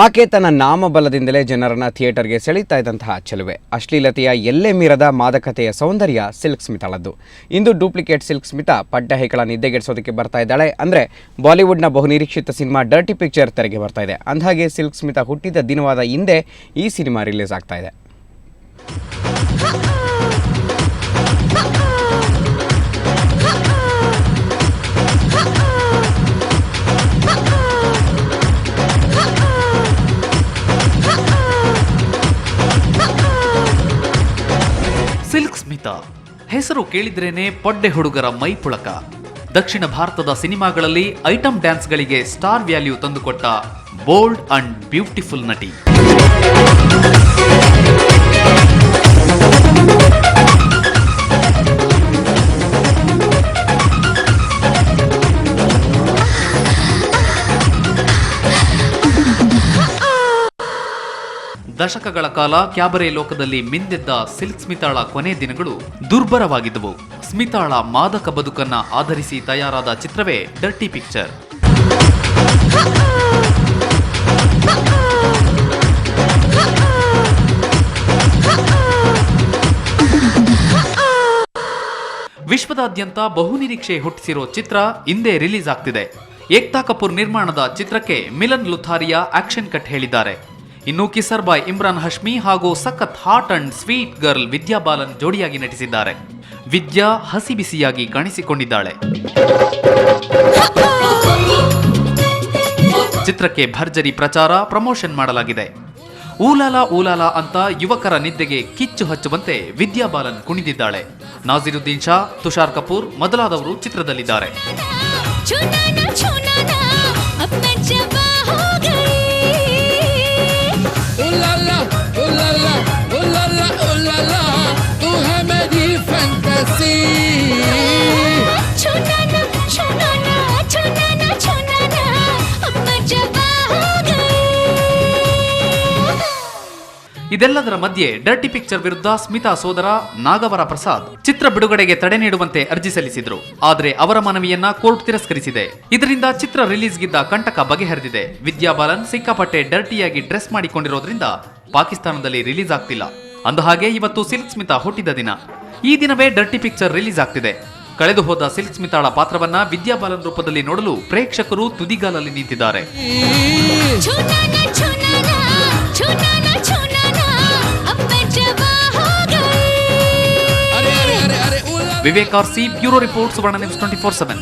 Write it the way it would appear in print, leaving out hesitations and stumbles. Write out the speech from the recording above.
ಆಕೆ ತನ್ನ ನಾಮಬಲದಿಂದಲೇ ಜನರನ್ನ ಥಿಯೇಟರ್ಗೆ ಸೆಳೀತಾ ಇದ್ದಂತಹ ಚೆಲುವೆ. ಅಶ್ಲೀಲತೆಯ ಎಲ್ಲೇ ಮೀರದ ಮಾದಕತೆಯ ಸೌಂದರ್ಯ ಸಿಲ್ಕ್ ಸ್ಮಿತಾಳದ್ದು. ಇಂದು ಡೂಪ್ಲಿಕೇಟ್ ಸಿಲ್ಕ್ ಸ್ಮಿತಾ ಪಡ್ಡ ಹೈಕಳ ನಿದ್ದೆಗೆಡಿಸೋದಕ್ಕೆ ಬರ್ತಾ ಇದ್ದಾಳೆ. ಅಂದರೆ ಬಾಲಿವುಡ್ನ ಬಹುನಿರೀಕ್ಷಿತ ಸಿನಿಮಾ ಡರ್ಟಿ ಪಿಕ್ಚರ್ ತೆರೆಗೆ ಬರ್ತಾ ಇದೆ. ಅಂದಹಾಗೆ ಸಿಲ್ಕ್ ಸ್ಮಿತಾ ಹುಟ್ಟಿದ ದಿನವಾದ ಹಿಂದೆ ಈ ಸಿನಿಮಾ ರಿಲೀಸ್ ಆಗ್ತಾ ಇದೆ. ಸಿಲ್ಕ್ ಸ್ಮಿತಾ ಹೆಸರು ಕೇಳಿದ್ರೇನೆ ಪೊಡ್ಡೆ ಹುಡುಗರ ಮೈಪುಳಕ. ದಕ್ಷಿಣ ಭಾರತದ ಸಿನಿಮಾಗಳಲ್ಲಿ ಐಟಂ ಡ್ಯಾನ್ಸ್ಗಳಿಗೆ ಸ್ಟಾರ್ ವ್ಯಾಲ್ಯೂ ತಂದುಕೊಟ್ಟ ಬೋಲ್ಡ್ ಅಂಡ್ ಬ್ಯೂಟಿಫುಲ್ ನಟಿ. ದಶಕಗಳ ಕಾಲ ಕ್ಯಾಬರೆ ಲೋಕದಲ್ಲಿ ಮಿಂದೆದ್ದ ಸಿಲ್ಕ್ ಸ್ಮಿತಾಳ ಕೊನೆ ದಿನಗಳು ದುರ್ಬರವಾಗಿದ್ದವು. ಸ್ಮಿತಾಳ ಮಾದಕ ಬದುಕನ್ನ ಆಧರಿಸಿ ತಯಾರಾದ ಚಿತ್ರವೇ ಡರ್ಟಿ ಪಿಕ್ಚರ್. ವಿಶ್ವದಾದ್ಯಂತ ಬಹುನಿರೀಕ್ಷೆ ಹುಟ್ಟಿಸಿರೋ ಚಿತ್ರ ಇಂದೇ ರಿಲೀಸ್ ಆಗ್ತಿದೆ. ಏಕ್ತಾ ಕಪೂರ್ ನಿರ್ಮಾಣದ ಚಿತ್ರಕ್ಕೆ ಮಿಲನ್ ಲುಥಾರಿಯಾ ಆಕ್ಷನ್ ಕಟ್ ಹೇಳಿದ್ದಾರೆ. ಇನ್ನು ಕಿಸರ್ ಬಾಯ್ ಇಮ್ರಾನ್ ಹಶ್ಮಿ ಹಾಗೂ ಸಖತ್ hot and sweet girl Vidya Balan ಜೋಡಿಯಾಗಿ ನಟಿಸಿದ್ದಾರೆ. ವಿದ್ಯಾ ಹಸಿ ಬಿಸಿಯಾಗಿ ಕಾಣಿಸಿಕೊಂಡಿದ್ದಾಳೆ. ಚಿತ್ರಕ್ಕೆ ಭರ್ಜರಿ ಪ್ರಚಾರ ಪ್ರಮೋಷನ್ ಮಾಡಲಾಗಿದೆ. ಊಲಾಲಾ ಊಲಾಲಾ ಅಂತ ಯುವಕರ ನಿದ್ದೆಗೆ ಕಿಚ್ಚು ಹಚ್ಚುವಂತೆ ವಿದ್ಯಾ ಬಾಲನ್ ಕುಣಿದಿದ್ದಾಳೆ. ನಾಜಿರುದ್ದೀನ್ ಶಾ, ತುಷಾರ್ ಕಪೂರ್ ಮೊದಲಾದವರು ಚಿತ್ರದಲ್ಲಿದ್ದಾರೆ. ಇದೆಲ್ಲದರ ಮಧ್ಯೆ ಡರ್ಟಿ ಪಿಕ್ಚರ್ ವಿರುದ್ಧ ಸ್ಮಿತಾ ಸೋದರ ನಾಗವರ ಪ್ರಸಾದ್ ಚಿತ್ರ ಬಿಡುಗಡೆಗೆ ತಡೆ ನೀಡುವಂತೆ ಅರ್ಜಿ ಸಲ್ಲಿಸಿದ್ರು. ಆದರೆ ಅವರ ಮನವಿಯನ್ನ ಕೋರ್ಟ್ ತಿರಸ್ಕರಿಸಿದೆ. ಇದರಿಂದ ಚಿತ್ರ ರಿಲೀಸ್ಗಿದ್ದ ಕಂಟಕ ಬಗೆಹರಿದಿದೆ. ವಿದ್ಯಾ ಬಾಲನ್ ಸಿಕ್ಕಾಪಟ್ಟೆ ಡರ್ಟಿಯಾಗಿ ಡ್ರೆಸ್ ಮಾಡಿಕೊಂಡಿರೋದ್ರಿಂದ ಪಾಕಿಸ್ತಾನದಲ್ಲಿ ರಿಲೀಸ್ ಆಗ್ತಿಲ್ಲ. ಅಂದಹಾಗೆ ಇವತ್ತು ಸಿಲ್ಕ್ ಸ್ಮಿತಾ ಹುಟ್ಟಿದ ದಿನ. ಈ ದಿನವೇ ಡರ್ಟಿ ಪಿಕ್ಚರ್ ರಿಲೀಸ್ ಆಗ್ತಿದೆ. ಕಳೆದು ಹೋದ ಸಿಲ್ಕ್ ಸ್ಮಿತಾಳ ಪಾತ್ರವನ್ನ ವಿದ್ಯಾ ಬಾಲನ್ ರೂಪದಲ್ಲಿ ನೋಡಲು ಪ್ರೇಕ್ಷಕರು ತುದಿಗಾಲಲ್ಲಿ ನಿಂತಿದ್ದಾರೆ. ವಿವೇಕ್ ಆರ್ಸಿ, ಬ್ಯೂರೋ ರಿಪೋರ್ಟ್, ಸುವರ್ಣ ನ್ಯೂಸ್ 24/7.